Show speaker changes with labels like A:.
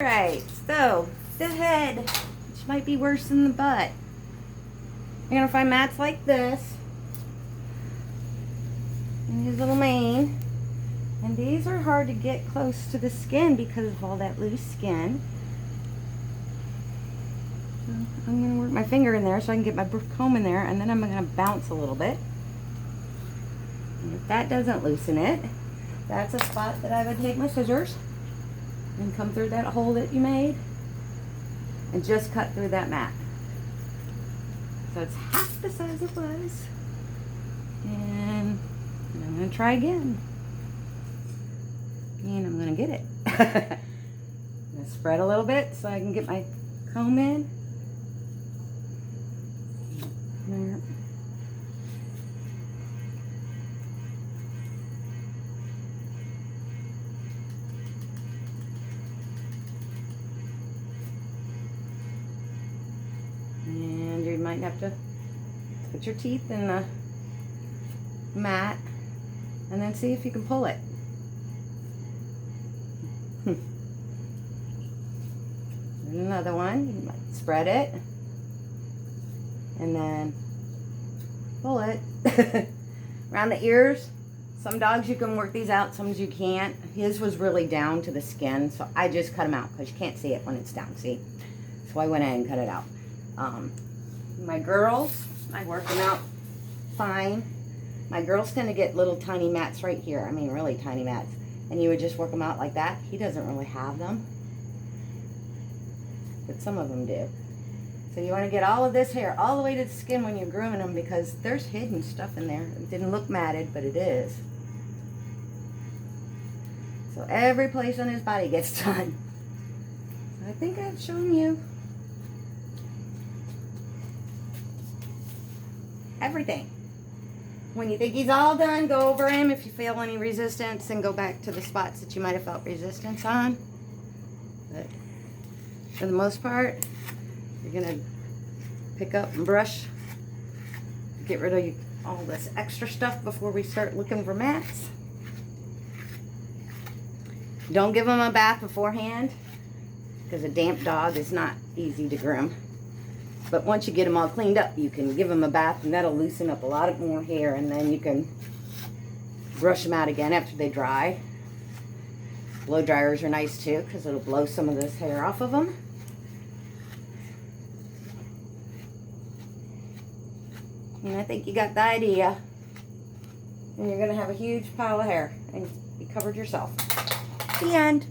A: Alright, so the head, which might be worse than the butt. You're gonna find mats like this. And his little mane. And these are hard to get close to the skin because of all that loose skin. So I'm gonna work my finger in there so I can get my comb in there, and then I'm gonna bounce a little bit. And if that doesn't loosen it, that's a spot that I would take my scissors and come through that hole that you made and just cut through that mat. So it's half the size it was. And I'm going to try again. And I'm going to get it. I'm going to spread a little bit so I can get my comb in. There. And you might have to put your teeth in the mat and then see if you can pull it. There's another one. You might spread it and then pull it. Around the ears, some dogs you can work these out, some you can't. His was really down to the skin, so I just cut him out because you can't see it when it's down, see? So I went ahead and cut it out. My girls, I work them out fine. My girls tend to get little tiny mats right here. I mean, really tiny mats. And you would just work them out like that. He doesn't really have them, but some of them do. So you want to get all of this hair all the way to the skin when you're grooming them, because there's hidden stuff in there. It didn't look matted, but it is. So every place on his body gets done. I think I've shown you everything. When you think he's all done, go over him. If you feel any resistance, and go back to the spots that you might have felt resistance on. But for the most part, you're gonna pick up and brush, get rid of all this extra stuff before we start looking for mats. Don't give him a bath beforehand, because a damp dog is not easy to groom. But once you get them all cleaned up, you can give them a bath, and that'll loosen up a lot more hair, and then you can brush them out again after they dry. Blow dryers are nice too, because it'll blow some of this hair off of them. And I think you got the idea. And you're going to have a huge pile of hair, and you covered yourself. The end.